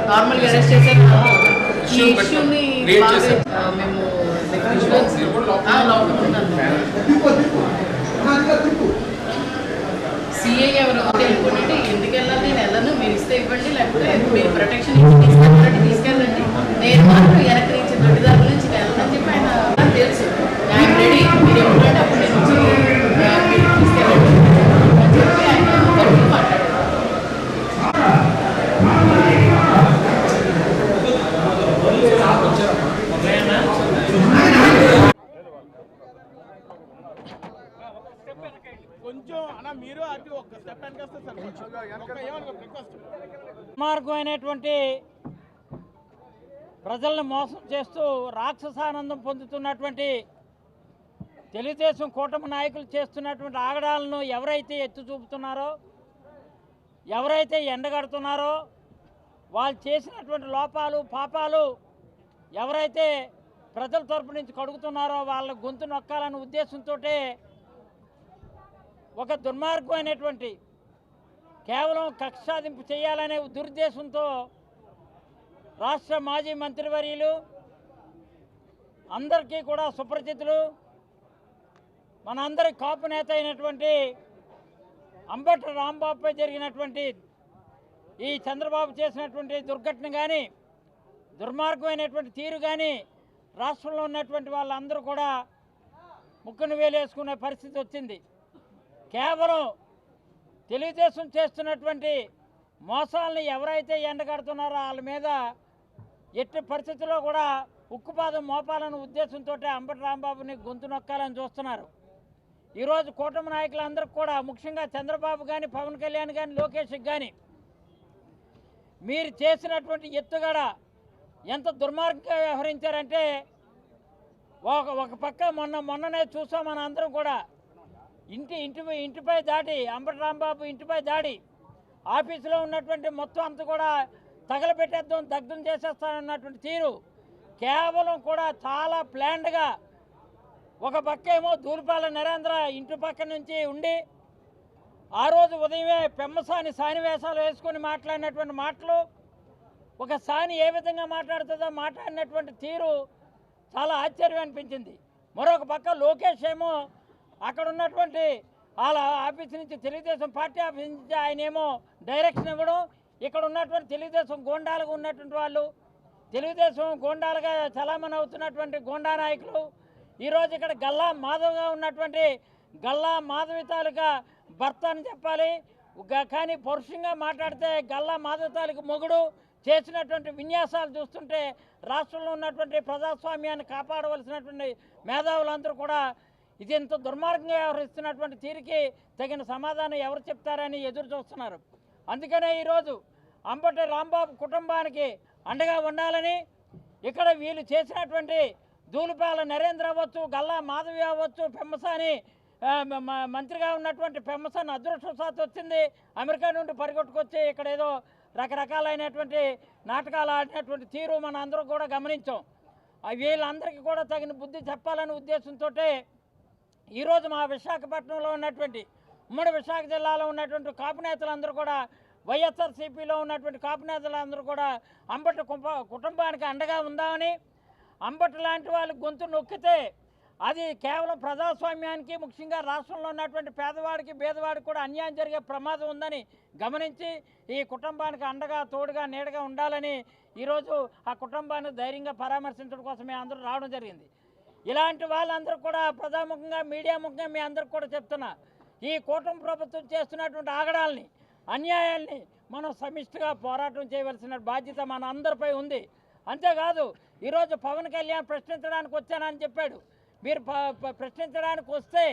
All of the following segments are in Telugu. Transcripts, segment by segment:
నార్మల్ గా అరెస్ట్ చేశారు. ఈ ఇష్యూని మేము సిఐ ఎవరు తెలుపుకుంటే ఎందుకు వెళ్ళాలి, నేను వెళ్ళను, మీరు ఇస్తే ఇవ్వండి, లేకపోతే మీరు ప్రొటెక్షన్ ఇచ్చి తీసుకెళ్ళాలంటే తీసుకెళ్ళండి, నేను మాత్రం వెనక్కి నుంచి దొడ్డిదారుల నుంచి వెళ్ళాలని చెప్పి ఆయన తెలుసు. ఐఎమ్ రెడీ, మీరు ఎప్పుడంటే అప్పుడు నేను వచ్చి మీరు తీసుకెళ్ళండి అని చెప్పి ఆయన గట్టిగా మాట్లాడారు. దుర్మార్గమైనటువంటి ప్రజలను మోసం చేస్తూ రాక్షసానందం పొందుతున్నటువంటి తెలుగుదేశం కూటమి నాయకులు చేస్తున్నటువంటి ఆగడాలను ఎవరైతే ఎత్తి చూపుతున్నారో, ఎవరైతే ఎండగడుతున్నారో, వాళ్ళు చేసినటువంటి లోపాలు పాపాలు ఎవరైతే ప్రజల తరపు నుంచి కడుగుతున్నారో వాళ్ళ గొంతు నొక్కాలనే ఉద్దేశంతో ఒక దుర్మార్గమైనటువంటి కేవలం కక్ష సాధింపు చేయాలనే దురుద్దేశంతో రాష్ట్ర మాజీ మంత్రివర్యులు అందరికీ కూడా సుపరిచితులు, మనందరి కాపు నేత అయినటువంటి అంబటి రాంబాబుపై జరిగినటువంటి ఈ చంద్రబాబు చేసినటువంటి దుర్ఘటన కానీ, దుర్మార్గమైనటువంటి తీరు కానీ రాష్ట్రంలో ఉన్నటువంటి వాళ్ళందరూ కూడా ముక్కును వేలేసుకునే పరిస్థితి వచ్చింది. కేవలం తెలుగుదేశం చేస్తున్నటువంటి మోసాలని ఎవరైతే ఎండగడుతున్నారో వాళ్ళ మీద ఎట్టి పరిస్థితుల్లో కూడా ఉక్కుపాదం మోపాలనే ఉద్దేశంతో అంబటి రాంబాబుని గొంతు నొక్కాలని చూస్తున్నారు. ఈరోజు కూటమి నాయకులందరికీ కూడా, ముఖ్యంగా చంద్రబాబు కానీ, పవన్ కళ్యాణ్ కానీ, లోకేష్కి కానీ మీరు చేసినటువంటి ఎత్తుగడ ఎంత దుర్మార్గంగా వ్యవహరించారంటే, ఒక పక్క మొన్ననే చూసాం మన అందరం కూడా, ఇంటిపై దాడి, అంబటి రాంబాబు ఇంటిపై దాడి, ఆఫీసులో ఉన్నటువంటి మొత్తం అంతా కూడా తగలబెట్టేద్దాం, దగ్ధం చేసేస్తానన్నటువంటి తీరు కేవలం కూడా చాలా ప్లాన్డ్గా, ఒక పక్క ఏమో దూలిపాల నరేంద్ర ఇంటి పక్క నుంచి ఉండి ఆ రోజు ఉదయమే పెమ్మసాని సానివేశాలు వేసుకొని మాట్లాడినటువంటి మాటలు, ఒక సాని ఏ విధంగా మాట్లాడుతుందో మాట్లాడినటువంటి తీరు చాలా ఆశ్చర్యం అనిపించింది. మరొక పక్క లోకేష్ ఏమో అక్కడ ఉన్నటువంటి వాళ్ళ ఆఫీస్ నుంచి, తెలుగుదేశం పార్టీ ఆఫీస్ నుంచి ఆయన ఏమో డైరెక్షన్ ఇవ్వడం, ఇక్కడ ఉన్నటువంటి తెలుగుదేశం గోండాలుగా ఉన్నటువంటి వాళ్ళు, తెలుగుదేశం గోండాలుగా చలామణి అవుతున్నటువంటి గోండా నాయకులు ఈరోజు ఇక్కడ గల్లా మాధవ్గా ఉన్నటువంటి గల్లా మాధవి తాలూకా భర్త అని చెప్పాలి, కానీ పరుషంగా మాట్లాడితే గల్లా మాధవి తాలూకా మొగుడు చేసినటువంటి విన్యాసాలు చూస్తుంటే రాష్ట్రంలో ఉన్నటువంటి ప్రజాస్వామ్యాన్ని కాపాడవలసినటువంటి మేధావులందరూ కూడా ఇది ఇంత దుర్మార్గంగా వ్యవహరిస్తున్నటువంటి తీరుకి తగిన సమాధానం ఎవరు చెప్తారని ఎదురు చూస్తున్నారు. అందుకనే ఈరోజు అంబటి రాంబాబు కుటుంబానికి అండగా ఉండాలని, ఇక్కడ వీళ్ళు చేసినటువంటి దూలిపాల నరేంద్ర అవ్వచ్చు, గల్లా మాధవి అవ్వచ్చు, పెమ్మసాని మంత్రిగా ఉన్నటువంటి పెమ్మసాని అదృష్టవశాత్తు వచ్చింది అమెరికా నుండి పరిగెట్టుకొచ్చి ఇక్కడ ఏదో రకరకాలైనటువంటి నాటకాలు ఆడినటువంటి తీరు మన అందరూ కూడా గమనించాం. వీళ్ళందరికీ కూడా తగిన బుద్ధి చెప్పాలనే ఉద్దేశంతో ఈరోజు మా విశాఖపట్నంలో ఉన్నటువంటి ఉమ్మడి విశాఖ జిల్లాలో ఉన్నటువంటి కాపు నేతలందరూ కూడా, వైఎస్ఆర్సీపీలో ఉన్నటువంటి కాపు నేతలందరూ కూడా అంబటి కుటుంబానికి అండగా ఉందామని, అంబటి లాంటి వాళ్ళు గొంతు నొక్కితే అది కేవలం ప్రజాస్వామ్యానికి, ముఖ్యంగా రాష్ట్రంలో ఉన్నటువంటి పేదవాడికి బేదవాడికి కూడా అన్యాయం జరిగే ప్రమాదం ఉందని గమనించి ఈ కుటుంబానికి అండగా తోడుగా నీడగా ఉండాలని ఈరోజు ఆ కుటుంబాన్ని ధైర్యంగా పరామర్శించడం కోసం మేము అందరూ రావడం జరిగింది. ఇలాంటి వాళ్ళందరూ కూడా ప్రజాముఖంగా మీడియా ముఖంగా మీ అందరికి కూడా చెప్తున్నా, ఈ కూటమి ప్రభుత్వం చేస్తున్నటువంటి ఆగడాల్ని, అన్యాయాల్ని మనం సమిష్టిగా పోరాటం చేయవలసిన బాధ్యత మన అందరిపై ఉంది. అంతేకాదు ఈరోజు పవన్ కళ్యాణ్ ప్రశ్నించడానికి వచ్చానని చెప్పాడు. మీరు ప్రశ్నించడానికి వస్తే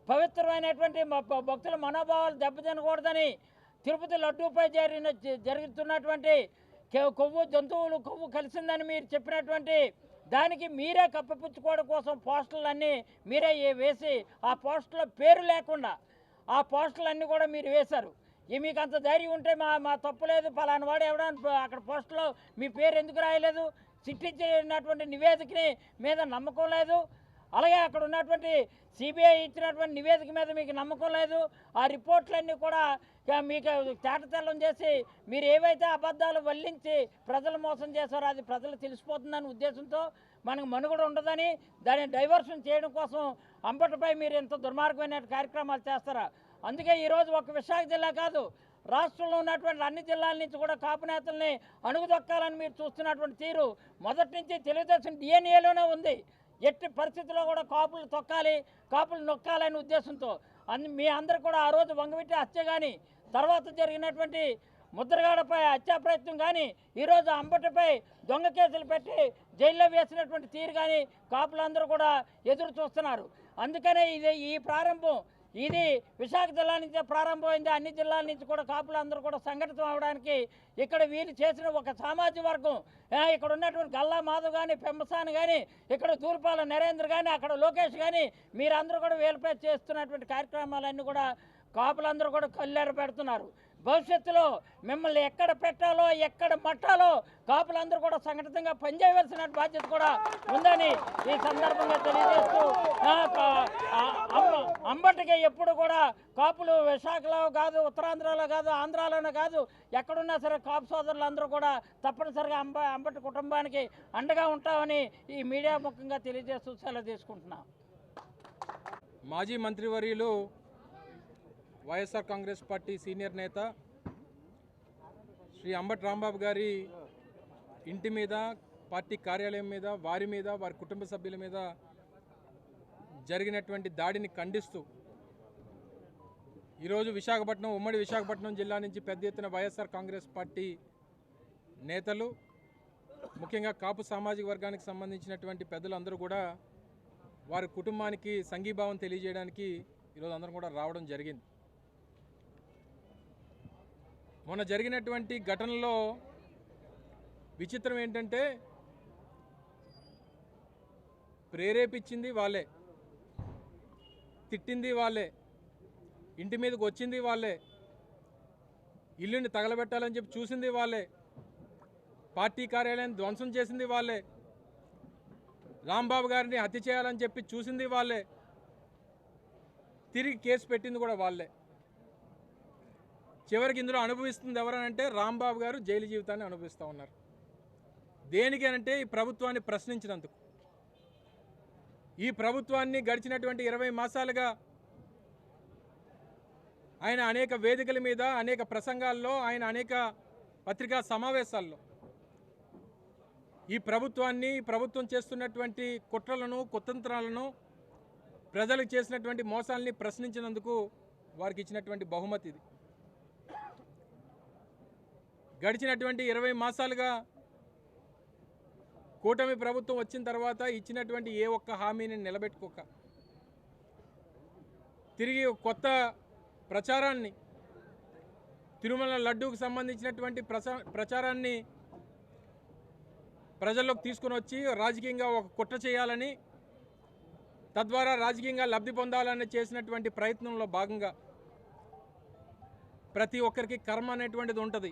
పవిత్రమైనటువంటి భక్తుల మనోభావాలు దెబ్బతినకూడదని తిరుపతి లడ్డూపై జరుగుతున్నటువంటి జంతువులు కొవ్వు కలిసిందని మీరు చెప్పినటువంటి దానికి మీరే కప్పిపుచ్చుకోవడం కోసం పోస్టర్లన్నీ మీరే వేసి ఆ పోస్టర్ల పేరు లేకుండా ఆ పోస్టర్లన్నీ కూడా మీరు వేశారు. మీకు అంత ధైర్యం ఉంటే మా తప్పు లేదు, పలానా వాడు ఎవడని అక్కడ పోస్టర్లో మీ పేరు ఎందుకు రాయలేదు? చిట్టించినటువంటి నివేదికని మీద నమ్మకం లేదు, అలాగే అక్కడ ఉన్నటువంటి సిబిఐ ఇచ్చినటువంటి నివేదిక మీద మీకు నమ్మకం లేదు. ఆ రిపోర్ట్లన్నీ కూడా మీకు తేటతెల్లం చేసి మీరు ఏవైతే అబద్ధాలు వల్లించి ప్రజలు మోసం చేశారో అది ప్రజలు తెలిసిపోతుందని ఉద్దేశంతో మనకు మనుగడ ఉండదని దాన్ని డైవర్షన్ చేయడం కోసం అంబటిపై మీరు ఇంత దుర్మార్గమైన కార్యక్రమాలు చేస్తారా? అందుకే ఈరోజు ఒక విశాఖ జిల్లా కాదు, రాష్ట్రంలో ఉన్నటువంటి అన్ని జిల్లాల నుంచి కూడా కాపు నేతల్ని అణుగుదొక్కాలని మీరు చూస్తున్నటువంటి తీరు మొదటి నుంచి తెలుగుదేశం డిఎన్ఏలోనే ఉంది. ఎట్టి పరిస్థితుల్లో కూడా కాపులు తొక్కాలి, కాపులు నొక్కాలనే ఉద్దేశంతో మీ అందరూ కూడా ఆ రోజు వంగవీటి హత్య కానీ, తర్వాత జరిగినటువంటి ముద్రగాడపై హత్యా ప్రయత్నం కానీ, ఈరోజు అంబటిపై దొంగ కేసులు పెట్టి జైల్లో వేసినటువంటి తీరు కానీ కాపులందరూ కూడా ఎదురు చూస్తున్నారు. అందుకనే ఈ ప్రారంభం ఇది విశాఖ జిల్లా నుంచే ప్రారంభమైంది. అన్ని జిల్లాల నుంచి కూడా కాపులందరూ కూడా సంఘటితం అవడానికి ఇక్కడ వీళ్ళు చేసిన ఒక సామాజిక వర్గం, ఇక్కడ ఉన్నటువంటి గల్లా మాధవ్ కానీ, పెమ్మసాని కానీ, ఇక్కడ దూలిపాల నరేంద్ర కానీ, అక్కడ లోకేష్ కానీ, మీరందరూ కూడా వీళ్ళపై చేస్తున్నటువంటి కార్యక్రమాలన్నీ కూడా కాపులందరూ కూడా కళ్ళెర పెడుతున్నారు. భవిష్యత్తులో మిమ్మల్ని ఎక్కడ పెట్టాలో ఎక్కడ మట్టాలో కాపులందరూ కూడా సంఘటితంగా పనిచేయవలసిన బాధ్యత కూడా ఉందని ఈ సందర్భంగా తెలియజేస్తూ, అంబటికి ఎప్పుడు కూడా కాపులు విశాఖలో కాదు, ఉత్తరాంధ్రలో కాదు, ఆంధ్రాలోనే కాదు, ఎక్కడున్నా సరే కాపు సోదరులందరూ కూడా తప్పనిసరిగా అంబటి కుటుంబానికి అండగా ఉంటామని ఈ మీడియా ముఖంగా తెలియజేస్తూ సెలవు తీసుకుంటున్నాం. మాజీ మంత్రివర్యులు వైఎస్ఆర్ కాంగ్రెస్ పార్టీ సీనియర్ నేత శ్రీ అంబటి రాంబాబు గారి ఇంటి మీద, పార్టీ కార్యాలయం మీద, వారి మీద, వారి కుటుంబ సభ్యుల మీద జరిగినటువంటి దాడిని ఖండిస్తూ ఈరోజు విశాఖపట్నం, ఉమ్మడి విశాఖపట్నం జిల్లా నుంచి పెద్ద ఎత్తున వైఎస్ఆర్ కాంగ్రెస్ పార్టీ నేతలు, ముఖ్యంగా కాపు సామాజిక వర్గానికి సంబంధించినటువంటి పెద్దలందరూ కూడా వారి కుటుంబానికి సంఘీభావం తెలియజేయడానికి ఈరోజు అందరం కూడా రావడం జరిగింది. మొన్న జరిగినటువంటి ఘటనలో విచిత్రం ఏంటంటే ప్రేరేపించింది వాళ్ళే, తిట్టింది వాళ్ళే, ఇంటి మీదకి వచ్చింది వాళ్ళే, ఇల్లుని తగలబెట్టాలని చెప్పి చూసింది వాళ్ళే, పార్టీ కార్యాలయాన్ని ధ్వంసం చేసింది వాళ్ళే, రాంబాబు గారిని హత్య చేయాలని చెప్పి చూసింది వాళ్ళే, తిరిగి కేసు పెట్టింది కూడా వాళ్ళే. చివరికి ఇందులో అనుభవిస్తుంది ఎవరనంటే రాంబాబు గారు జైలు జీవితాన్ని అనుభవిస్తూ ఉన్నారు. దేనికేనంటే ఈ ప్రభుత్వాన్ని ప్రశ్నించినందుకు. ఈ ప్రభుత్వాన్ని గడిచినటువంటి 20 మాసాలుగా ఆయన అనేక వేదికల మీద, అనేక ప్రసంగాల్లో, ఆయన అనేక పత్రికా సమావేశాల్లో ఈ ప్రభుత్వాన్ని, ప్రభుత్వం చేస్తున్నటువంటి కుట్రలను, కుతంత్రాలను, ప్రజలకు చేసినటువంటి మోసాలని ప్రశ్నించినందుకు వారికి ఇచ్చినటువంటి బహుమతి ఇది. గడిచినటువంటి 20 మాసాలుగా కూటమి ప్రభుత్వం వచ్చిన తర్వాత ఇచ్చినటువంటి ఏ ఒక్క హామీని నిలబెట్టుకోక తిరిగి కొత్త ప్రచారాన్ని, తిరుమల లడ్డూకు సంబంధించినటువంటి ప్రచారాన్ని ప్రజల్లోకి తీసుకుని వచ్చి రాజకీయంగా ఒక కుట్ర చేయాలని, తద్వారా రాజకీయంగా లబ్ధి పొందాలని చేసినటువంటి ప్రయత్నంలో భాగంగా ప్రతి ఒక్కరికి కర్మ అనేటువంటిది ఉంటుంది.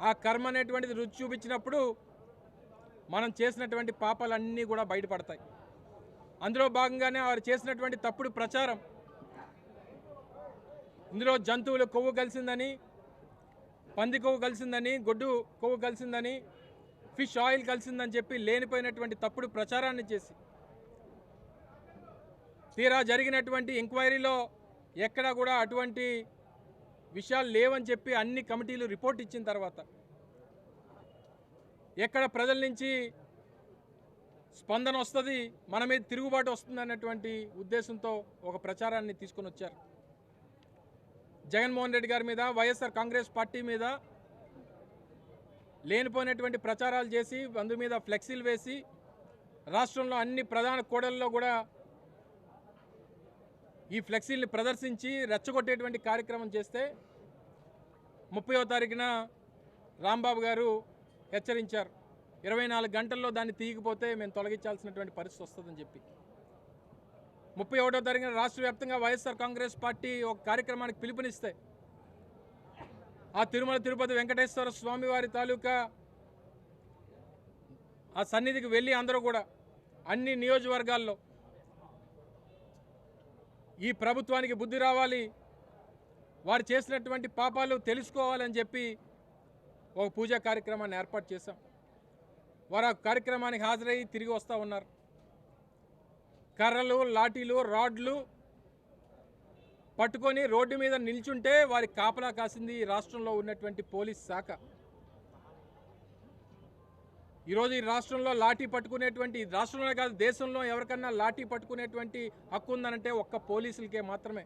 ఆ కర్మ అనేటువంటిది రుచి చూపించినప్పుడు మనం చేసినటువంటి పాపాలన్నీ కూడా బయటపడతాయి. అందులో భాగంగానే వారు చేసినటువంటి తప్పుడు ప్రచారం, ఇందులో జంతువులు కొవ్వు కలిసిందని, పంది కొవ్వు కలిసిందని, గొడ్డు కొవ్వు కలిసిందని, ఫిష్ ఆయిల్ కలిసిందని చెప్పి లేనిపోయినటువంటి తప్పుడు ప్రచారాన్ని చేసి, తీరా జరిగినటువంటి ఎంక్వైరీలో ఎక్కడా కూడా అటువంటి విషయాలు లేవని చెప్పి అన్ని కమిటీలు రిపోర్ట్ ఇచ్చిన తర్వాత ఎక్కడ ప్రజల నుంచి స్పందన వస్తుంది, మన మీద తిరుగుబాటు వస్తుంది అన్నటువంటి ఉద్దేశంతో ఒక ప్రచారాన్ని తీసుకొని వచ్చారు. జగన్మోహన్ రెడ్డి గారి మీద, వైఎస్ఆర్ కాంగ్రెస్ పార్టీ మీద లేనిపోయినటువంటి ప్రచారాలు చేసి, అందు మీద ఫ్లెక్సీలు వేసి, రాష్ట్రంలో అన్ని ప్రధాన కూడళ్లలో కూడా ఈ ఫ్లెక్సీల్ని ప్రదర్శించి రెచ్చగొట్టేటువంటి కార్యక్రమం చేస్తే 30వ తారీఖున రాంబాబు గారు హెచ్చరించారు, 24 గంటల్లో దాన్ని తీయకపోతే మేము తొలగించాల్సినటువంటి పరిస్థితి వస్తుందని చెప్పి. 31వ తారీఖున రాష్ట్ర వ్యాప్తంగా వైఎస్ఆర్ కాంగ్రెస్ పార్టీ ఒక కార్యక్రమానికి పిలుపునిస్తే ఆ తిరుమల తిరుపతి వెంకటేశ్వర స్వామి వారి తాలూకా ఆ సన్నిధికి వెళ్ళి అందరూ కూడా అన్ని నియోజకవర్గాల్లో ఈ ప్రభుత్వానికి బుద్ధి రావాలి, వారు చేసినటువంటి పాపాలు తెలుసుకోవాలని చెప్పి ఒక పూజా కార్యక్రమాన్ని ఏర్పాటు చేశాం. వారు ఆ కార్యక్రమానికి హాజరయ్యి తిరిగి వస్తూ ఉన్నారు. కర్రలు, లాఠీలు, రాడ్లు పట్టుకొని రోడ్డు మీద నిల్చుంటే వారి కాపలా కాసింది ఈ రాష్ట్రంలో ఉన్నటువంటి పోలీస్ శాఖ. ఈరోజు ఈ రాష్ట్రంలో లాఠీ పట్టుకునేటువంటి, రాష్ట్రంలో కాదు దేశంలో ఎవరికన్నా లాఠీ పట్టుకునేటువంటి హక్కు ఉందనంటే ఒక్క పోలీసులకే మాత్రమే.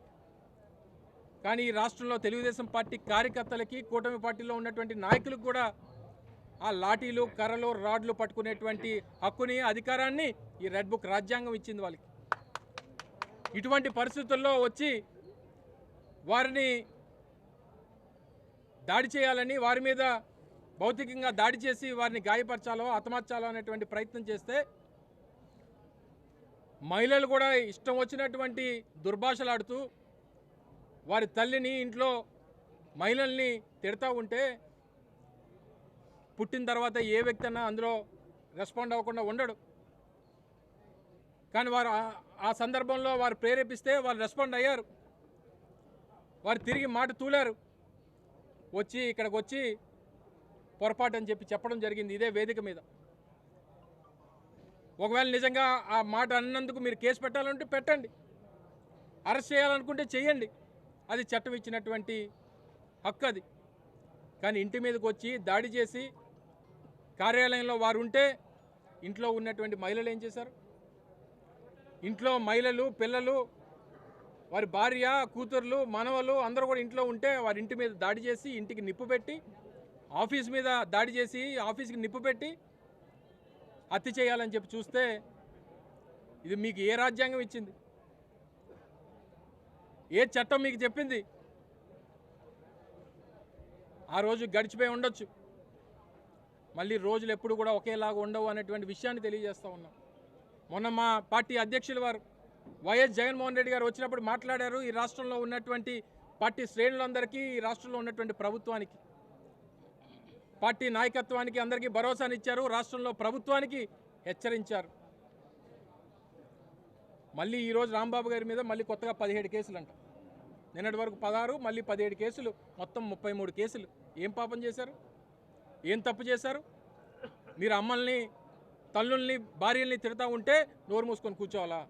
కానీ ఈ రాష్ట్రంలో తెలుగుదేశం పార్టీ కార్యకర్తలకి, కూటమి పార్టీలో ఉన్నటువంటి నాయకులకు కూడా ఆ లాఠీలు, కర్రలు, రాడ్లు పట్టుకునేటువంటి హక్కుని, అధికారాన్ని ఈ రెడ్ బుక్ రాజ్యాంగం ఇచ్చింది వాళ్ళకి. ఇటువంటి పరిస్థితుల్లో వచ్చి వారిని దాడి చేయాలని, వారి మీద భౌతికంగా దాడి చేసి వారిని గాయపరచాలో, హతమార్చాలో అనేటువంటి ప్రయత్నం చేస్తే మహిళలు కూడా ఇష్టం వచ్చినటువంటి దుర్భాషలాడుతూ వారి తల్లిని, ఇంట్లో మహిళల్ని తిడతా ఉంటే పుట్టిన తర్వాత ఏ వ్యక్తి అన్నా అందులో రెస్పాండ్ అవ్వకుండా ఉండడు. కానీ వారు ఆ సందర్భంలో వారు ప్రేరేపిస్తే వాళ్ళు రెస్పాండ్ అయ్యారు. వారు తిరిగి మాట తూలారు, వచ్చి ఇక్కడికి వచ్చి పొరపాటు అని చెప్పి చెప్పడం జరిగింది ఇదే వేదిక మీద. ఒకవేళ నిజంగా ఆ మాట అన్నందుకు మీరు కేసు పెట్టాలంటే పెట్టండి, అరెస్ట్ చేయాలనుకుంటే చేయండి, అది చట్టం ఇచ్చినటువంటి హక్కు అది. కానీ ఇంటి మీదకి వచ్చి దాడి చేసి, కార్యాలయంలో వారు ఉంటే ఇంట్లో ఉన్నటువంటి మహిళలు ఏం చేశారు? ఇంట్లో మహిళలు, పిల్లలు, వారి భార్య, కూతుర్లు, మనవలు అందరూ కూడా ఇంట్లో ఉంటే వారి ఇంటి మీద దాడి చేసి, ఇంటికి నిప్పు పెట్టి, ఆఫీస్ మీద దాడి చేసి, ఆఫీస్కి నిప్పు పెట్టి హత్య చేయాలని చెప్పి చూస్తే ఇది మీకు ఏ రాజ్యాంగం ఇచ్చింది? ఏ చట్టం మీకు చెప్పింది? ఆ రోజు గడిచిపోయి ఉండొచ్చు, మళ్ళీ రోజులు ఎప్పుడు కూడా ఒకేలాగా ఉండవు అనేటువంటి విషయాన్ని తెలియజేస్తూ ఉన్నాం. మొన్న మా పార్టీ అధ్యక్షులు వారు వైఎస్ జగన్మోహన్ రెడ్డి గారు వచ్చినప్పుడు మాట్లాడారు. ఈ రాష్ట్రంలో ఉన్నటువంటి పార్టీ శ్రేణులందరికీ, ఈ రాష్ట్రంలో ఉన్నటువంటి ప్రభుత్వానికి, పార్టీ నాయకత్వానికి అందరికీ భరోసానిచ్చారు. రాష్ట్రంలో ప్రభుత్వానికి హెచ్చరించారు. మళ్ళీ ఈరోజు రాంబాబు గారి మీద మళ్ళీ కొత్తగా 17 కేసులు అంట. నిన్నటి వరకు 16, మళ్ళీ 17 కేసులు, మొత్తం 33 కేసులు. ఏం పాపం చేశారు? ఏం తప్పు చేశారు? మీరు అమ్మల్ని, తల్లుల్ని, భార్యల్ని తిడతా ఉంటే నోరు మూసుకొని కూర్చోవాలా?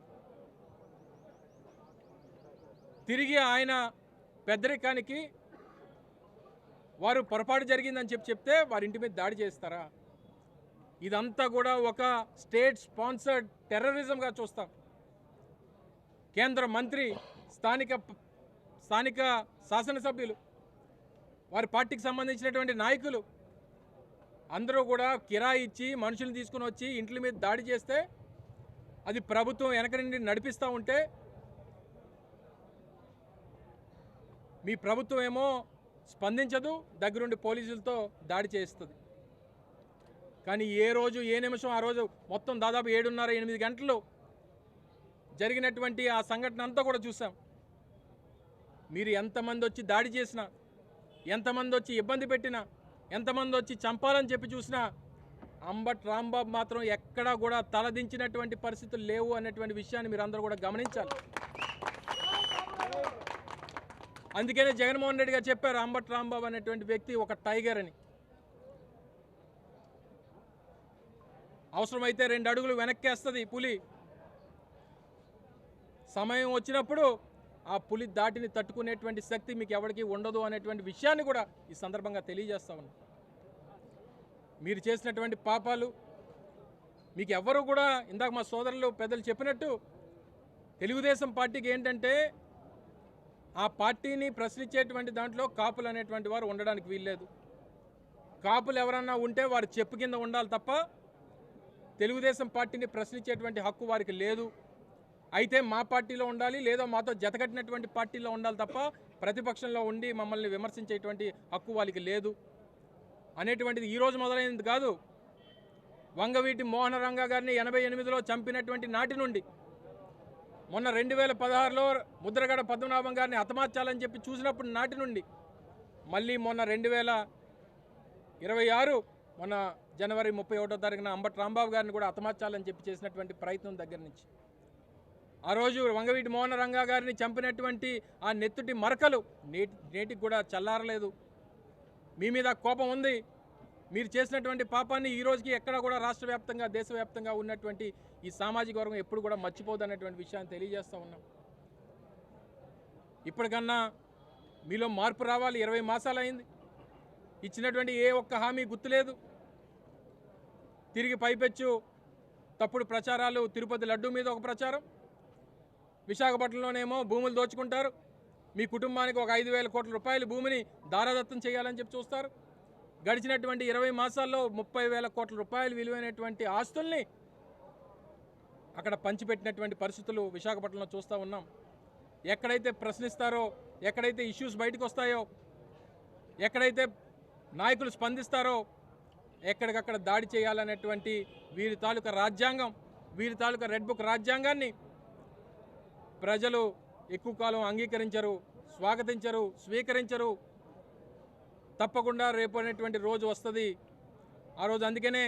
తిరిగి ఆయన పెద్దరికానికి వారు పొరపాటు జరిగిందని చెప్తే వారి ఇంటి మీద దాడి చేస్తారా? ఇదంతా కూడా ఒక స్టేట్ స్పాన్సర్డ్ టెర్రరిజంగా చూస్తాం. కేంద్ర మంత్రి, స్థానిక శాసనసభ్యులు, వారి పార్టీకి సంబంధించినటువంటి నాయకులు అందరూ కూడా కిరాయి ఇచ్చి మనుషులను తీసుకుని వచ్చి ఇంట్ల మీద దాడి చేస్తే అది ప్రభుత్వం వెనక నుండి నడిపిస్తూ ఉంటే మీ ప్రభుత్వం ఏమో స్పందించదు, దగ్గరుండి పోలీసులతో దాడి చేస్తుంది. కానీ ఏ రోజు ఏ నిమిషం ఆ రోజు మొత్తం దాదాపు 7:30-8 గంటలు జరిగినటువంటి ఆ సంఘటన అంతా కూడా చూసాం. మీరు ఎంతమంది వచ్చి దాడి చేసినా, ఎంతమంది వచ్చి ఇబ్బంది పెట్టినా, ఎంతమంది వచ్చి చంపాలని చెప్పి చూసినా అంబటి రాంబాబు మాత్రం ఎక్కడా కూడా తలదించినటువంటి పరిస్థితులు లేవు అనేటువంటి విషయాన్ని మీరు అందరూ కూడా గమనించాలి. అందుకనే జగన్మోహన్ రెడ్డి గారు చెప్పారు అంబటి రాంబాబు అనేటువంటి వ్యక్తి ఒక టైగర్ అని. అవసరమైతే 2 అడుగులు వెనక్కేస్తుంది పులి. సమయం వచ్చినప్పుడు ఆ పులి దాటిని తట్టుకునేటువంటి శక్తి మీకు ఎవరికి ఉండదు అనేటువంటి విషయాన్ని కూడా ఈ సందర్భంగా తెలియజేస్తా ఉన్నాం. మీరు చేసినటువంటి పాపాలు మీకు ఎవ్వరూ కూడా, ఇందాక మా సోదరులు పెద్దలు చెప్పినట్టు, తెలుగుదేశం పార్టీకి ఏంటంటే ఆ పార్టీని ప్రశ్నించేటువంటి దాంట్లో కాపులు అనేటువంటి వారు ఉండడానికి వీల్లేదు. కాపులు ఎవరన్నా ఉంటే వారు చెప్పు కింద ఉండాలి తప్ప తెలుగుదేశం పార్టీని ప్రశ్నించేటువంటి హక్కు వారికి లేదు. అయితే మా పార్టీలో ఉండాలి, లేదా మాతో జతకట్టినటువంటి పార్టీలో ఉండాలి తప్ప ప్రతిపక్షంలో ఉండి మమ్మల్ని విమర్శించేటువంటి హక్కు వాళ్ళకి లేదు అనేటువంటిది ఈరోజు మొదలైనది కాదు. వంగవీటి మోహన రంగ గారిని 88లో చంపినటువంటి నాటి నుండి, మొన్న 2016లో ముద్రగడ పద్మనాభం గారిని హతమార్చాలని చెప్పి చూసినప్పుడు నాటి నుండి, మళ్ళీ మొన్న 2026 మొన్న జనవరి 31వ తారీఖున అంబటి రాంబాబు గారిని కూడా హతమార్చాలని చెప్పి చేసినటువంటి ప్రయత్నం దగ్గర నుంచి, ఆ రోజు వంగవీటి మోహన రంగా గారిని చంపినటువంటి ఆ నెత్తుటి మరకలు నేటికి కూడా చల్లారలేదు. మీ మీద కోపం ఉంది. మీరు చేసినటువంటి పాపాన్ని ఈ రోజుకి ఎక్కడ కూడా రాష్ట్ర వ్యాప్తంగా, దేశవ్యాప్తంగా ఉన్నటువంటి ఈ సామాజిక వర్గం ఎప్పుడు కూడా మర్చిపోదు అనేటువంటి విషయాన్ని తెలియజేస్తూ ఉన్నాం. ఇప్పటికన్నా మీలో మార్పు రావాలి. 20 మాసాలు అయింది, ఇచ్చినటువంటి ఏ ఒక్క హామీ గుర్తులేదు. తిరిగి పైపెచ్చు తప్పుడు ప్రచారాలు. తిరుపతి లడ్డు మీద ఒక ప్రచారం, విశాఖపట్నంలోనేమో భూములు దోచుకుంటారు, మీ కుటుంబానికి ఒక 5,000 కోట్ల రూపాయల భూమిని దారాదత్తం చేయాలని చెప్పి చూస్తారు. గడిచినటువంటి 20 మాసాల్లో 30,000 కోట్ల రూపాయలు విలువైనటువంటి ఆస్తుల్ని అక్కడ పంచిపెట్టినటువంటి పరిస్థితులు విశాఖపట్నంలో చూస్తూ ఉన్నాం. ఎక్కడైతే ప్రశ్నిస్తారో, ఎక్కడైతే ఇష్యూస్ బయటకు వస్తాయో, ఎక్కడైతే నాయకులు స్పందిస్తారో ఎక్కడికక్కడ దాడి చేయాలనేటువంటి వీరి తాలూకా రాజ్యాంగం, వీరి తాలూకా రెడ్ బుక్ రాజ్యాంగాన్ని ప్రజలు ఎక్కువ కాలం అంగీకరించరు, స్వాగతించరు, స్వీకరించరు. తప్పకుండా రేపు అనేటువంటి రోజు వస్తుంది. ఆ రోజు అందుకనే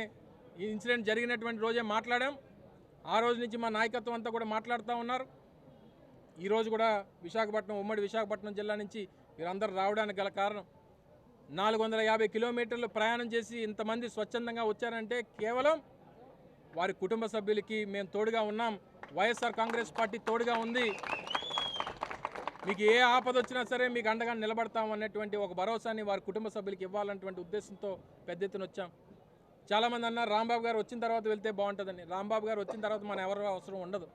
ఈ ఇన్సిడెంట్ జరిగినటువంటి రోజే మాట్లాడాం. ఆ రోజు నుంచి మా నాయకత్వం అంతా కూడా మాట్లాడుతూ ఉన్నారు. ఈరోజు కూడా విశాఖపట్నం, ఉమ్మడి విశాఖపట్నం జిల్లా నుంచి వీరందరూ రావడానికి గల కారణం 450 కిలోమీటర్లు ప్రయాణం చేసి ఇంతమంది స్వచ్ఛందంగా వచ్చారంటే కేవలం వారి కుటుంబ సభ్యులకి మేము తోడుగా ఉన్నాం, వైఎస్ఆర్ కాంగ్రెస్ పార్టీ తోడుగా ఉంది, మీకు ఏ ఆపద వచ్చినా సరే మీకు అండగా నిలబడతాం అన్నటువంటి ఒక భరోసాని వారి కుటుంబ సభ్యులకి ఇవ్వాలన్నటువంటి ఉద్దేశంతో పెద్ద ఎత్తున వచ్చాం. చాలామంది అన్నారు రాంబాబు గారు వచ్చిన తర్వాత వెళ్తే బాగుంటుందని. రాంబాబు గారు వచ్చిన తర్వాత మన ఎవరు అవసరం ఉండదు.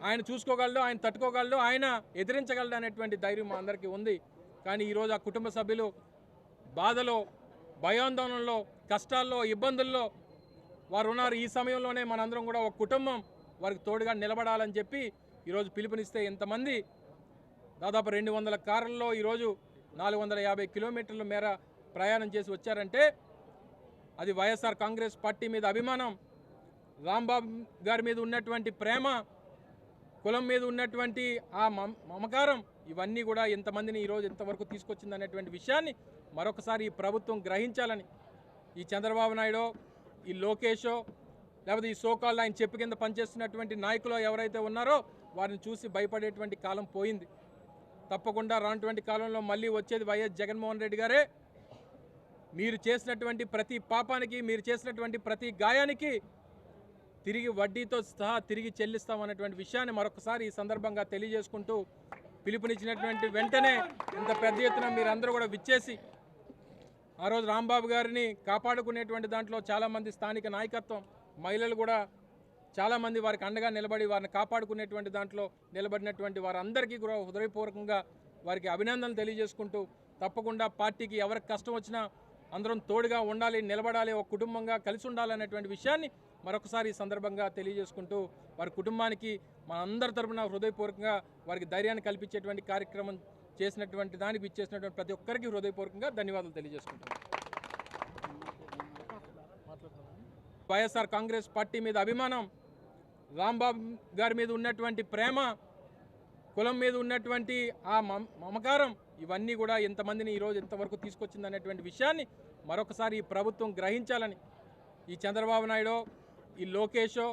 ఆయన చూసుకోగలడు, ఆయన తట్టుకోగలడు, ఆయన ఎదిరించగలడు అనేటువంటి ధైర్యం మా అందరికీ ఉంది. కానీ ఈరోజు ఆ కుటుంబ సభ్యులు బాధలో, భయాందోళనలో, కష్టాల్లో, ఇబ్బందుల్లో వారు ఉన్నారు. ఈ సమయంలోనే మనందరం కూడా ఒక కుటుంబం వారికి తోడుగా నిలబడాలని చెప్పి ఈరోజు పిలుపునిస్తే ఇంతమంది దాదాపు 200 కార్లలో ఈరోజు 450 కిలోమీటర్ల మేర ప్రయాణం చేసి వచ్చారంటే అది వైఎస్ఆర్ కాంగ్రెస్ పార్టీ మీద అభిమానం, రాంబాబు గారి మీద ఉన్నటువంటి ప్రేమ, కులం మీద ఉన్నటువంటి ఆ మమకారం, ఇవన్నీ కూడా ఎంతమందిని ఈరోజు ఎంతవరకు తీసుకొచ్చింది అనేటువంటి విషయాన్ని మరొకసారి ఈ ప్రభుత్వం గ్రహించాలని, ఈ చంద్రబాబు నాయుడు, ఈ లోకేషో, లేకపోతే ఈ సోకాళ్ళు ఆయన చెప్పు కింద పనిచేస్తున్నటువంటి నాయకులు ఎవరైతే ఉన్నారో వారిని చూసి భయపడేటువంటి కాలం పోయింది. తప్పకుండా రానటువంటి కాలంలో మళ్ళీ వచ్చేది వైఎస్ జగన్మోహన్ రెడ్డి గారే. మీరు చేసినటువంటి ప్రతి పాపానికి, మీరు చేసినటువంటి ప్రతి గాయానికి తిరిగి వడ్డీతో సహా తిరిగి చెల్లిస్తామన్నటువంటి విషయాన్ని మరొకసారి ఈ సందర్భంగా తెలియజేసుకుంటూ, పిలుపునిచ్చినటువంటి వెంటనే ఇంత పెద్ద ఎత్తున మీరందరూ కూడా విచ్చేసి ఆ రోజు రాంబాబు గారిని కాపాడుకునేటువంటి దాంట్లో చాలామంది స్థానిక నాయకత్వం, మహిళలు కూడా చాలామంది వారికి అండగా నిలబడి వారిని కాపాడుకునేటువంటి దాంట్లో నిలబడినటువంటి వారందరికీ కూడా హృదయపూర్వకంగా వారికి అభినందనలు తెలియజేసుకుంటూ, తప్పకుండా పార్టీకి ఎవరికి కష్టం వచ్చినా అందరం తోడుగా ఉండాలి, నిలబడాలి, ఒక కుటుంబంగా కలిసి ఉండాలనేటువంటి విషయాన్ని మరొకసారి ఈ సందర్భంగా తెలియజేసుకుంటూ, వారి కుటుంబానికి మా అందరి తరపున హృదయపూర్వకంగా వారికి ధైర్యాన్ని కల్పించేటువంటి కార్యక్రమం చేసినటువంటి దానికి ఇచ్చేసినటువంటి ప్రతి ఒక్కరికి హృదయపూర్వకంగా ధన్యవాదాలు తెలియజేసుకుంటాం. వైఎస్ఆర్ కాంగ్రెస్ పార్టీ మీద అభిమానం, రాంబాబు గారి మీద ఉన్నటువంటి ప్రేమ, కులం మీద ఉన్నటువంటి ఆ మమకారం, ఇవన్నీ కూడా ఎంతమందిని ఈరోజు ఎంతవరకు తీసుకొచ్చింది అనేటువంటి విషయాన్ని మరొకసారి ఈ ప్రభుత్వం గ్రహించాలని, ఈ చంద్రబాబు నాయుడు, ఈ లోకేషో,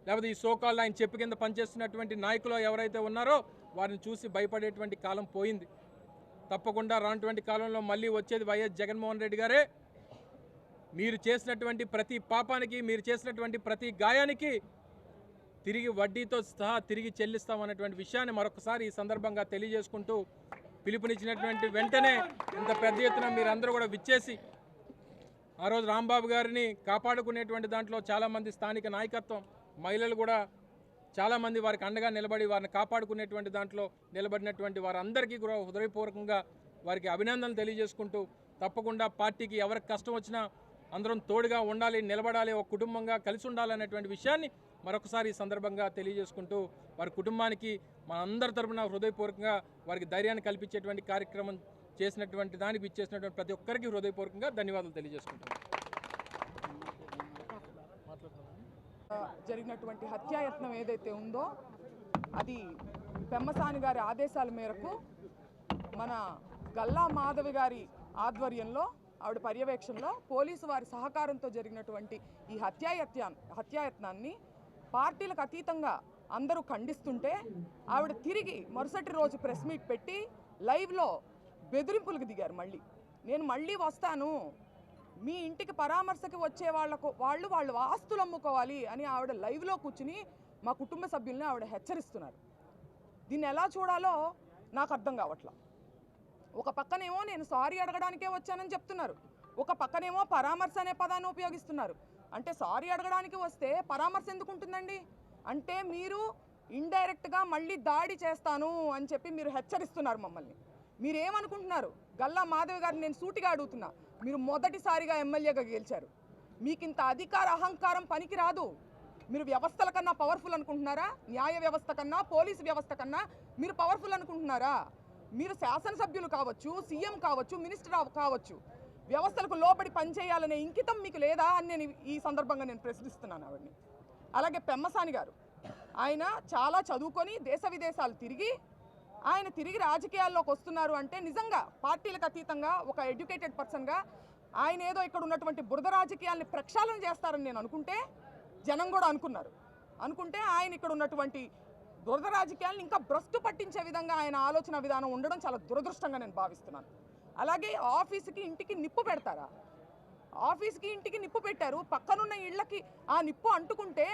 లేకపోతే ఈ సోకాళ్ళు ఆయన చెప్పు కింద పనిచేస్తున్నటువంటి నాయకులు ఎవరైతే ఉన్నారో వారిని చూసి భయపడేటువంటి కాలం పోయింది. తప్పకుండా రానటువంటి కాలంలో మళ్ళీ వచ్చేది వైఎస్ జగన్మోహన్ రెడ్డి గారే. మీరు చేసినటువంటి ప్రతి పాపానికి, మీరు చేసినటువంటి ప్రతి గాయానికి తిరిగి వడ్డీతో సహా తిరిగి చెల్లిస్తామన్నటువంటి విషయాన్ని మరొకసారి ఈ సందర్భంగా తెలియజేసుకుంటూ, పిలుపునిచ్చినటువంటి వెంటనే ఇంత పెద్ద ఎత్తున మీరందరూ కూడా విచ్చేసి ఆ రోజు రాంబాబు గారిని కాపాడుకునేటువంటి దాంట్లో చాలామంది స్థానిక నాయకత్వం, మహిళలు కూడా చాలామంది వారికి అండగా నిలబడి వారిని కాపాడుకునేటువంటి దాంట్లో నిలబడినటువంటి వారందరికీ కూడా హృదయపూర్వకంగా వారికి అభినందనలు తెలియజేసుకుంటూ, తప్పకుండా పార్టీకి ఎవరికి కష్టం వచ్చినా అందరం తోడుగా ఉండాలి, నిలబడాలి, ఒక కుటుంబంగా కలిసి ఉండాలనేటువంటి విషయాన్ని మరొకసారి ఈ సందర్భంగా తెలియజేసుకుంటూ, వారి కుటుంబానికి మన అందరి తరపున హృదయపూర్వకంగా వారికి ధైర్యాన్ని కల్పించేటువంటి కార్యక్రమం చేసినటువంటి దానికి ఇచ్చేసినటువంటి ప్రతి ఒక్కరికి హృదయపూర్వకంగా ధన్యవాదాలు తెలియజేసుకుంటాం. జరిగినటువంటి హత్యాయత్నం ఏదైతే ఉందో అది పెమ్మసాని గారి ఆదేశాల మేరకు మన గల్లా మాధవి గారి ఆధ్వర్యంలో, ఆవిడ పర్యవేక్షణలో, పోలీసు వారి సహకారంతో జరిగినటువంటి ఈ హత్యాయత్నాన్ని పార్టీలకు అతీతంగా అందరూ ఖండిస్తుంటే, ఆవిడ తిరిగి మరుసటి రోజు ప్రెస్ మీట్ పెట్టి లైవ్లో బెదిరింపులకు దిగారు. నేను మళ్ళీ వస్తాను, మీ ఇంటికి పరామర్శకి వచ్చే వాళ్ళు ఆస్తులు అమ్ముకోవాలి అని ఆవిడ లైవ్లో కూర్చుని మా కుటుంబ సభ్యుల్ని ఆవిడ హెచ్చరిస్తున్నారు. దీన్ని ఎలా చూడాలో నాకు అర్థం కావట్లా. ఒక పక్కనేమో నేను సారీ అడగడానికే వచ్చానని చెప్తున్నారు, ఒక పక్కనేమో పరామర్శ అనే పదాన్ని ఉపయోగిస్తున్నారు. అంటే సారీ అడగడానికి వస్తే పరామర్శ ఎందుకు ఉంటుందండి? అంటే మీరు ఇండైరెక్ట్గా మళ్ళీ దాడి చేస్తాను అని చెప్పి మీరు హెచ్చరిస్తున్నారు మమ్మల్ని. మీరేమనుకుంటున్నారు? గల్లా మాధవి గారిని నేను సూటిగా అడుగుతున్నా, మీరు మొదటిసారిగా ఎమ్మెల్యేగా గెలిచారు, మీకు ఇంత అధికార అహంకారం పనికి రాదు. మీరు వ్యవస్థల కన్నా పవర్ఫుల్ అనుకుంటున్నారా? న్యాయ వ్యవస్థ కన్నా, పోలీసు వ్యవస్థ కన్నా మీరు పవర్ఫుల్ అనుకుంటున్నారా? మీరు శాసనసభ్యులు కావచ్చు, సీఎం కావచ్చు, మినిస్టర్ కావచ్చు, వ్యవస్థలకు లోబడి పనిచేయాలనే ఇంకితం మీకు లేదా అని నేను ఈ సందర్భంగా నేను ప్రశ్నిస్తున్నాను ఆవిడని. అలాగే పెమ్మసాని గారు, ఆయన చాలా చదువుకొని దేశ విదేశాలు తిరిగి ఆయన తిరిగి రాజకీయాల్లోకి వస్తున్నారు అంటే నిజంగా పార్టీలకు అతీతంగా ఒక ఎడ్యుకేటెడ్ పర్సన్గా ఆయన ఏదో ఇక్కడ ఉన్నటువంటి బురద రాజకీయాల్ని ప్రక్షాళన చేస్తారని నేను అనుకుంటే, జనం కూడా అనుకుంటే ఆయన ఇక్కడ ఉన్నటువంటి బురద రాజకీయాలను ఇంకా భ్రష్టు పట్టించే విధంగా ఆయన ఆలోచన విధానం ఉండడం చాలా దురదృష్టంగా నేను భావిస్తున్నాను. అలాగే ఆఫీసుకి ఇంటికి నిప్పు పెడతారా? ఆఫీస్కి ఇంటికి నిప్పు పెట్టారు, పక్కనున్న ఇళ్లకి ఆ నిప్పు అంటుకుంటే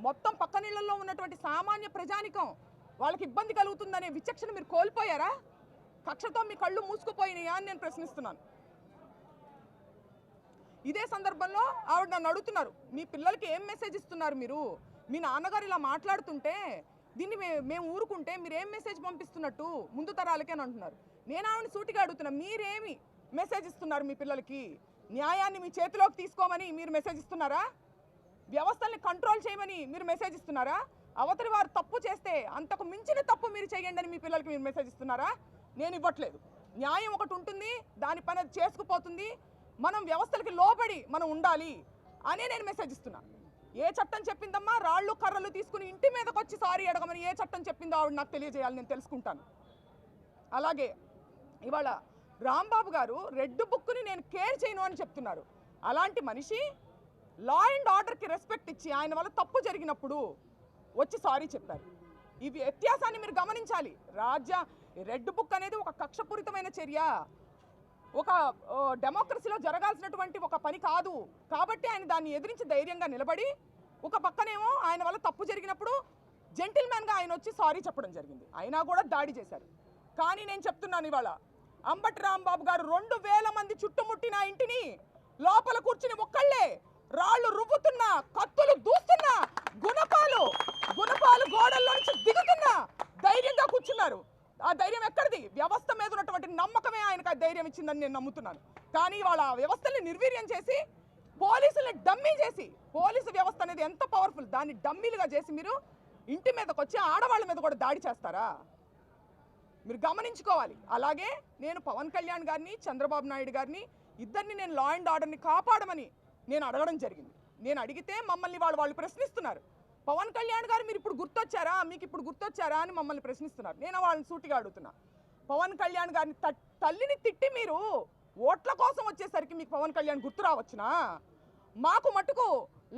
మొత్తం పక్కనిళ్లలో ఉన్నటువంటి సామాన్య ప్రజానికం వాళ్ళకి ఇబ్బంది కలుగుతుందనే విచక్షణ మీరు కోల్పోయారా? కక్షతో మీ కళ్ళు మూసుకుపోయినాయా అని నేను ప్రశ్నిస్తున్నాను. ఇదే సందర్భంలో ఆవిడ నన్ను అడుగుతున్నారు, మీ పిల్లలకి ఏం మెసేజ్ ఇస్తున్నారు మీరు? మీ నాన్నగారు ఇలా మాట్లాడుతుంటే దీన్ని మేము ఊరుకుంటే మీరు ఏం మెసేజ్ పంపిస్తున్నట్టు ముందు తరాలకి అని అంటున్నారు. నేను ఆవిడని సూటిగా అడుగుతున్నా, మీరేమి మెసేజ్ ఇస్తున్నారు మీ పిల్లలకి? న్యాయాన్ని మీ చేతిలోకి తీసుకోమని మీరు మెసేజ్ ఇస్తున్నారా? వ్యవస్థల్ని కంట్రోల్ చేయమని మీరు మెసేజ్ ఇస్తున్నారా? అవతలి వారు తప్పు చేస్తే అంతకు మించిన తప్పు మీరు చేయండి అని మీ పిల్లలకి మీరు మెసేజ్ ఇస్తున్నారా? నేను ఇవ్వట్లేదు. న్యాయం ఒకటి ఉంటుంది, దాని పని అది చేసుకుపోతుంది, మనం వ్యవస్థలకి లోబడి మనం ఉండాలి అనే నేను మెసేజ్ ఇస్తున్నా. ఏ చట్టం చెప్పిందమ్మా రాళ్ళు కర్రలు తీసుకుని ఇంటి మీదకి వచ్చి సారీ అడగమని ఏ చట్టం చెప్పిందో ఆవిడ నాకు తెలియజేయాలి, నేను తెలుసుకుంటాను. అలాగే ఇవాళ రాంబాబు గారు రెడ్ బుక్ని నేను కేర్ చేయను అని చెప్తున్నారు. అలాంటి మనిషి లా అండ్ ఆర్డర్కి రెస్పెక్ట్ ఇచ్చి ఆయన వల్ల తప్పు జరిగినప్పుడు వచ్చి సారీ చెప్పారు. ఈ వ్యత్యాసాన్ని మీరు గమనించాలి. రెడ్ బుక్ అనేది ఒక కక్షపూరితమైన చర్య, ఒక డెమోక్రసీలో జరగాల్సినటువంటి ఒక పని కాదు. కాబట్టి ఆయన దాన్ని ఎదిరించి ధైర్యంగా నిలబడి, ఒక పక్కనేమో ఆయన వల్ల తప్పు జరిగినప్పుడు జెంటిల్మెన్గా ఆయన వచ్చి సారీ చెప్పడం జరిగింది. అయినా కూడా దాడి చేశారు. కానీ నేను చెప్తున్నాను, ఇవాళ అంబటి రాంబాబు గారు 2000 మంది చుట్టుముట్టిన ఇంటిని లోపల కూర్చుని ఒక్కళ్ళే రాళ్ళు రువ్వుతున్నా, కత్తులు దూస్తున్నా, గుణపాలు గోడల్లో నుంచి దిగుతున్నా ధైర్యంగా కూర్చున్నారు. ఆ ధైర్యం ఎక్కడిది? వ్యవస్థ మీద ఉన్నటువంటి నమ్మకమే ఆయనకు ఆ ధైర్యం ఇచ్చిందని నేను నమ్ముతున్నాను. కానీ వాళ్ళ వ్యవస్థల్ని నిర్వీర్యం చేసి, పోలీసుల్ని డమ్మీ చేసి, పోలీసు వ్యవస్థ అనేది ఎంత పవర్ఫుల్, దాన్ని డమ్మీలుగా చేసి మీరు ఇంటి మీదకి వచ్చి ఆడవాళ్ళ మీద కూడా దాడి చేస్తారా? మీరు గమనించుకోవాలి. అలాగే నేను పవన్ కళ్యాణ్ గారిని, చంద్రబాబు నాయుడు గారిని, ఇద్దరిని నేను లా అండ్ ఆర్డర్ని కాపాడమని నేను అడగడం జరిగింది. నేను అడిగితే మమ్మల్ని వాళ్ళు ప్రశ్నిస్తున్నారు. పవన్ కళ్యాణ్ గారు మీరు ఇప్పుడు గుర్తొచ్చారా, మీకు ఇప్పుడు గుర్తొచ్చారా అని మమ్మల్ని ప్రశ్నిస్తున్నారు. నేను వాళ్ళని సూటిగా అడుగుతున్నా, పవన్ కళ్యాణ్ గారిని తల్లిని తిట్టి మీరు ఓట్ల కోసం వచ్చేసరికి మీకు పవన్ కళ్యాణ్ గుర్తు రావచ్చునా? మాకు మటుకు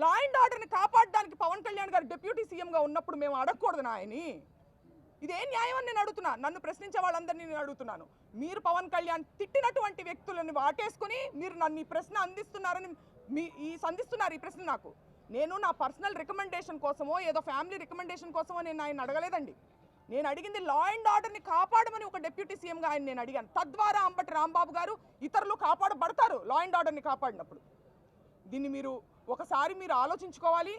లా అండ్ ఆర్డర్ని కాపాడడానికి పవన్ కళ్యాణ్ గారు డిప్యూటీ సీఎంగా ఉన్నప్పుడు మేము అడగకూడదు ఆయన్ని? ఇదేం న్యాయం అని నేను అడుగుతున్నా. నన్ను ప్రశ్నించే వాళ్ళందరినీ నేను అడుగుతున్నాను. మీరు పవన్ కళ్యాణ్ తిట్టినటువంటి వ్యక్తులను వాటేసుకుని మీరు నన్ను ఈ ప్రశ్న అందిస్తున్నారని సంధిస్తున్నారు ఈ ప్రశ్న నాకు. నేను నా పర్సనల్ రికమెండేషన్ కోసమో ఏదో ఫ్యామిలీ రికమెండేషన్ కోసమో నేను ఆయన అడగలేదండి. నేను అడిగింది లా అండ్ ఆర్డర్ని కాపాడమని ఒక డిప్యూటీ సీఎంగా ఆయన నేను అడిగాను. తద్వారా అంబటి రాంబాబు గారు ఇతరులు కాపాడబడతారు లా అండ్ ఆర్డర్ని కాపాడినప్పుడు. దీన్ని మీరు ఒకసారి మీరు ఆలోచించుకోవాలి.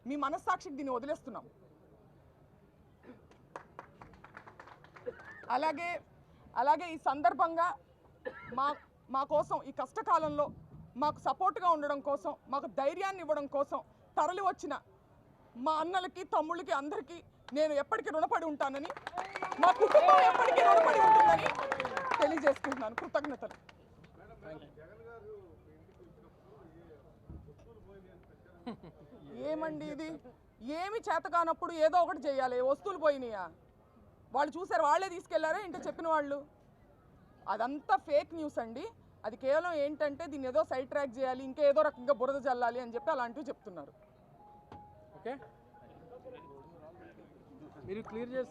మీ మనస్సాక్షికి దీన్ని వదిలేస్తున్నాం. అలాగే ఈ సందర్భంగా మా కోసం ఈ కష్టకాలంలో మాకు సపోర్ట్గా ఉండడం కోసం, మాకు ధైర్యాన్ని ఇవ్వడం కోసం తరలి వచ్చిన మా అన్నలకి తమ్ముళ్ళకి అందరికీ నేను ఎప్పటికీ రుణపడి ఉంటానని, మా కుటుంబం ఎప్పటికీ రుణపడి ఉంటుందని తెలియజేసుకుంటున్నాను. కృతజ్ఞతలు. ఏమండి ఇది? ఏమి చేతకానప్పుడు ఏదో ఒకటి చేయాలి. వస్తువులు పోయినాయా? వాళ్ళు చూసారు, వాళ్ళే తీసుకెళ్లారా ఏంటో చెప్పిన వాళ్ళు? అదంతా ఫేక్ న్యూస్ అండి. అది కేవలం ఏంటంటే దీన్ని ఏదో సైడ్ ట్రాక్ చేయాలి, ఇంకేదో రకంగా బురద జల్లాలి అని చెప్పి అలాంటివి చెప్తున్నారు. ఓకే, మీరు క్లియర్ చేస్తే